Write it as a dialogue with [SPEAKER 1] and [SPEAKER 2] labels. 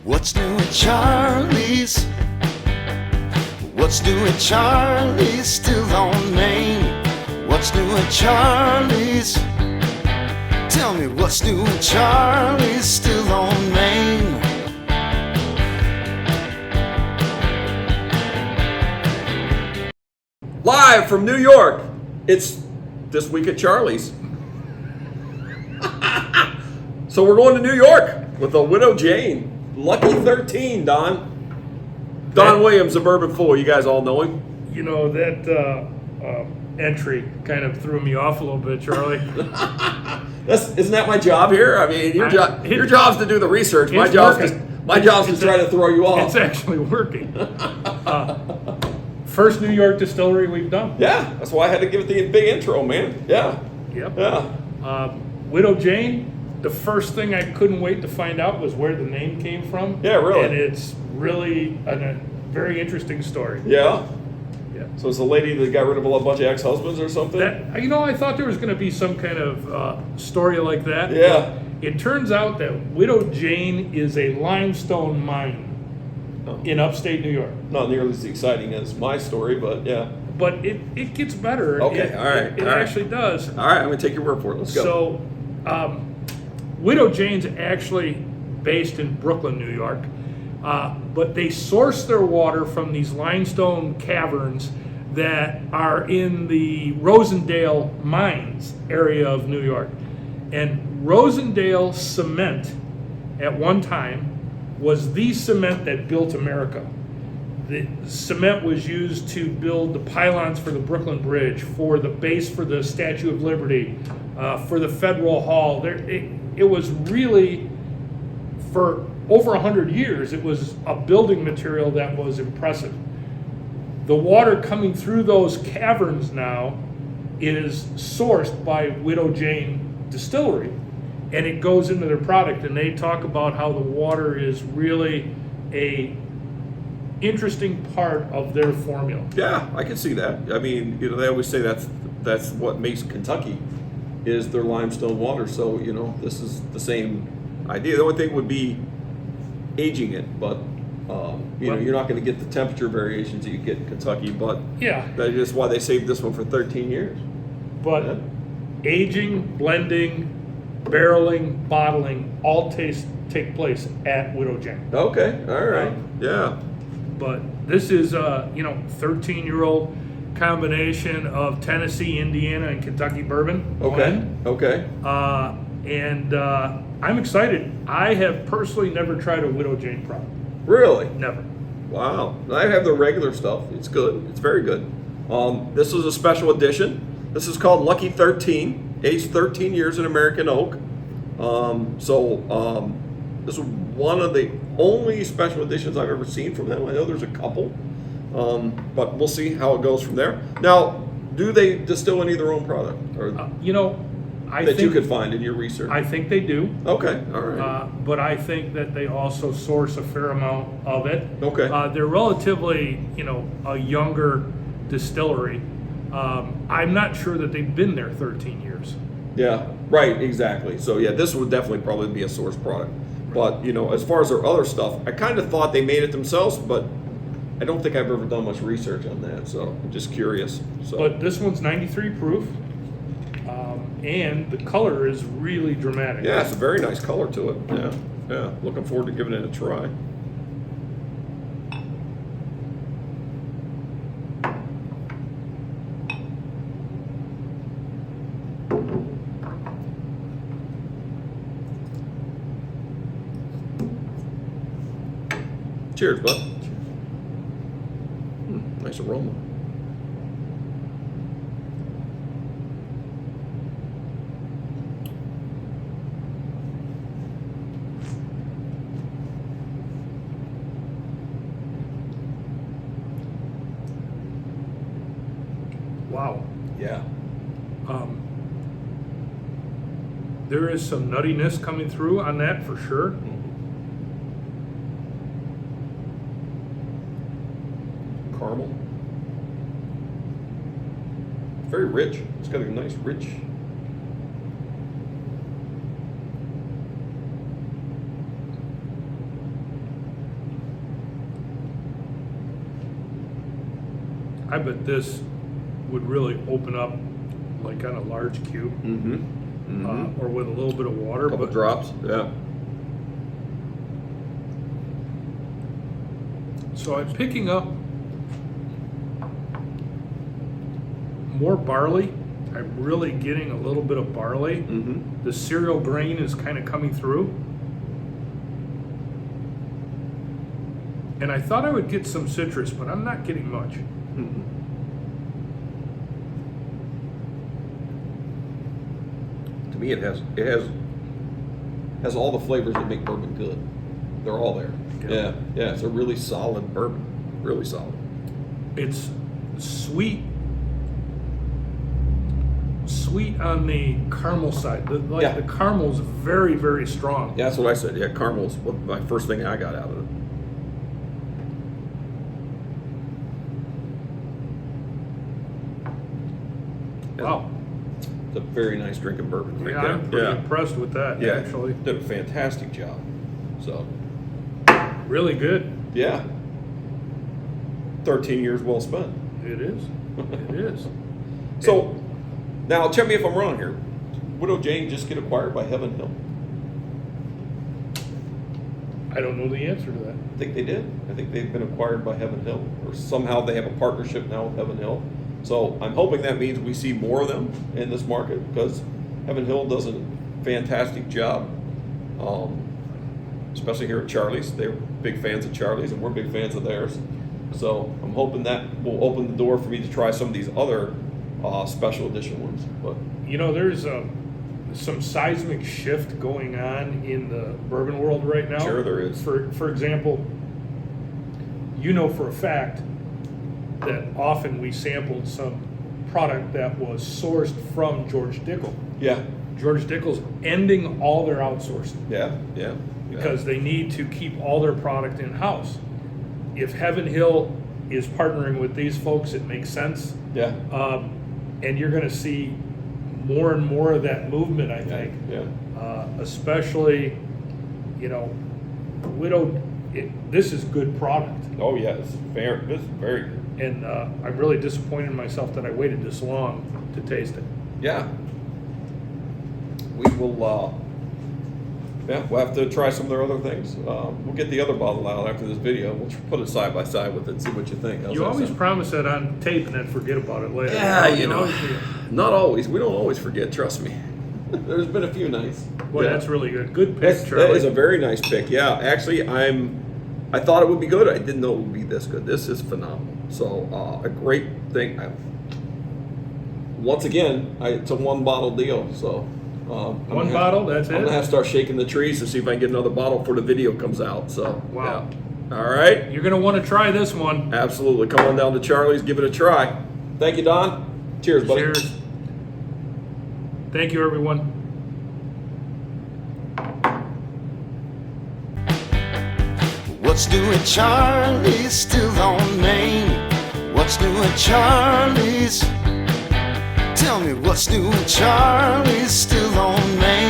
[SPEAKER 1] What's new at Charlie's? What's new at Charlie's? Still on Main. What's new at Charlie's? Tell me what's new at Charlie's? Still on Main.
[SPEAKER 2] Live from New York, it's This Week at Charlie's. So we're going to New York with a Widow Jane. Lucky 13, Don. Don Williams, a Bourbon Fool. You guys all know him.
[SPEAKER 3] You know, that entry kind of threw me off a little bit, Charlie.
[SPEAKER 2] Isn't that my job here? I mean, your job's to do the research. My job's to try to throw you off.
[SPEAKER 3] It's actually working. First New York distillery we've done.
[SPEAKER 2] Yeah, that's why I had to give it the big intro, man. Yeah.
[SPEAKER 3] Yep.
[SPEAKER 2] Yeah.
[SPEAKER 3] Widow Jane, the first thing I couldn't wait to find out was where the name came from.
[SPEAKER 2] Yeah, really.
[SPEAKER 3] And it's really a very interesting story.
[SPEAKER 2] Yeah.
[SPEAKER 3] Yeah.
[SPEAKER 2] So it's a lady that got rid of a bunch of ex-husbands or something?
[SPEAKER 3] I thought there was going to be some kind of story like that.
[SPEAKER 2] Yeah.
[SPEAKER 3] It turns out that Widow Jane is a limestone mine in upstate New York.
[SPEAKER 2] Not nearly as exciting as my story, but yeah.
[SPEAKER 3] But it gets better.
[SPEAKER 2] Okay, all right.
[SPEAKER 3] It actually does.
[SPEAKER 2] All right, I'm going to take your word for it. Let's go.
[SPEAKER 3] So, Widow Jane's actually based in Brooklyn, New York. But they source their water from these limestone caverns that are in the Rosendale mines area of New York. And Rosendale cement at one time was the cement that built America. The cement was used to build the pylons for the Brooklyn Bridge, for the base for the Statue of Liberty, for the Federal Hall. It was really, for over 100 years, it was a building material that was impressive. The water coming through those caverns now is sourced by Widow Jane Distillery, and it goes into their product, and they talk about how the water is really a interesting part of their formula.
[SPEAKER 2] Yeah, I can see that. I mean, they always say that's what makes Kentucky is their limestone water. So, this is the same idea. The only thing would be aging it, but you're not going to get the temperature variations that you get in Kentucky. But
[SPEAKER 3] yeah,
[SPEAKER 2] that is why they saved this one for 13 years.
[SPEAKER 3] But aging, blending, barreling, bottling, all take place at Widow Jane.
[SPEAKER 2] Okay, all right, yeah.
[SPEAKER 3] But this is a 13-year-old combination of Tennessee, Indiana, and Kentucky bourbon.
[SPEAKER 2] Okay.
[SPEAKER 3] And I'm excited. I have personally never tried a Widow Jane product.
[SPEAKER 2] Really?
[SPEAKER 3] Never.
[SPEAKER 2] Wow. I have the regular stuff. It's good. It's very good. This is a special edition. This is called Lucky 13, aged 13 years in American oak. This is one of the only special editions I've ever seen from them. I know there's a couple, but we'll see how it goes from there. Now, do they distill any of their own product? Or
[SPEAKER 3] I think
[SPEAKER 2] you could find in your research?
[SPEAKER 3] I think they do.
[SPEAKER 2] Okay, all right.
[SPEAKER 3] But I think that they also source a fair amount of it.
[SPEAKER 2] Okay.
[SPEAKER 3] They're relatively, a younger distillery. I'm not sure that they've been there 13 years.
[SPEAKER 2] Yeah, right, exactly. So yeah, this would definitely probably be a source product. But, as far as their other stuff, I kind of thought they made it themselves, but I don't think I've ever done much research on that, so I'm just curious. So.
[SPEAKER 3] But this one's 93 proof, and the color is really dramatic.
[SPEAKER 2] Yeah, it's a very nice color to it. Yeah. Looking forward to giving it a try. Cheers, bud. Nice aroma.
[SPEAKER 3] Wow.
[SPEAKER 2] Yeah.
[SPEAKER 3] There is some nuttiness coming through on that for sure.
[SPEAKER 2] Caramel. Very rich. It's got a nice rich.
[SPEAKER 3] I bet this would really open up like on a large cube, or with a little bit of water.
[SPEAKER 2] Couple
[SPEAKER 3] But
[SPEAKER 2] drops, yeah.
[SPEAKER 3] so I'm picking up more barley. I'm really getting a little bit of barley. The cereal grain is kind of coming through. And I thought I would get some citrus, but I'm not getting much.
[SPEAKER 2] To me, it has all the flavors that make bourbon good. They're all there.
[SPEAKER 3] Yeah.
[SPEAKER 2] Yeah. It's a really solid bourbon. Really solid.
[SPEAKER 3] It's sweet on the caramel side. The caramel's very, very strong.
[SPEAKER 2] Yeah, that's what I said. Yeah, caramel's my first thing I got out of it.
[SPEAKER 3] Wow.
[SPEAKER 2] It's a very nice drinking bourbon right
[SPEAKER 3] Yeah,
[SPEAKER 2] there.
[SPEAKER 3] I'm pretty impressed with that,
[SPEAKER 2] Yeah,
[SPEAKER 3] actually.
[SPEAKER 2] did a fantastic job. So,
[SPEAKER 3] Really good.
[SPEAKER 2] yeah. 13 years well spent.
[SPEAKER 3] It is. It is.
[SPEAKER 2] So, now tell me if I'm wrong here. Widow Jane just get acquired by Heaven Hill?
[SPEAKER 3] I don't know the answer to that.
[SPEAKER 2] I think they did. I think they've been acquired by Heaven Hill, or somehow they have a partnership now with Heaven Hill. So I'm hoping that means we see more of them in this market, because Heaven Hill does a fantastic job, especially here at Charlie's. They're big fans of Charlie's, and we're big fans of theirs. So I'm hoping that will open the door for me to try some of these other special edition ones. But
[SPEAKER 3] You know, there's some seismic shift going on in the bourbon world right now.
[SPEAKER 2] Sure there is.
[SPEAKER 3] For example, you know for a fact that often we sampled some product that was sourced from George Dickel.
[SPEAKER 2] yeah,
[SPEAKER 3] George Dickel's ending all their outsourcing
[SPEAKER 2] yeah.
[SPEAKER 3] because they need to keep all their product in-house. If Heaven Hill is partnering with these folks, it makes sense.
[SPEAKER 2] Yeah.
[SPEAKER 3] And you're going to see more and more of that movement, I think.
[SPEAKER 2] Yeah.
[SPEAKER 3] Especially, this is good product.
[SPEAKER 2] Oh yeah, it's very good.
[SPEAKER 3] And I'm really disappointed in myself that I waited this long to taste it.
[SPEAKER 2] Yeah. We will, we'll have to try some of their other things. We'll get the other bottle out after this video. We'll put it side by side with it and see what you think. How's
[SPEAKER 3] You
[SPEAKER 2] that
[SPEAKER 3] always
[SPEAKER 2] sound?
[SPEAKER 3] promise that on tape and then forget about it later.
[SPEAKER 2] Yeah,
[SPEAKER 3] always do.
[SPEAKER 2] not always. We don't always forget, trust me. There's been a few nights.
[SPEAKER 3] Boy,
[SPEAKER 2] Yeah.
[SPEAKER 3] that's really good. Good pick,
[SPEAKER 2] That
[SPEAKER 3] Charlie.
[SPEAKER 2] is a very nice pick. Yeah, actually, I thought it would be good. I didn't know it would be this good. This is phenomenal. So, a great thing. Once again, it's a one bottle deal. So,
[SPEAKER 3] One bottle, that's
[SPEAKER 2] I'm gonna have
[SPEAKER 3] it?
[SPEAKER 2] to start shaking the trees to see if I can get another bottle before the video comes out. So,
[SPEAKER 3] Wow.
[SPEAKER 2] yeah. All right.
[SPEAKER 3] You're going to want to try this one.
[SPEAKER 2] Absolutely. Come on down to Charlie's. Give it a try. Thank you, Don. Cheers, buddy.
[SPEAKER 3] Cheers. Thank you, everyone.
[SPEAKER 1] What's new at Charlie's? Still on Main. What's new at Charlie's? Tell me what's new at Charlie's? Still on Main.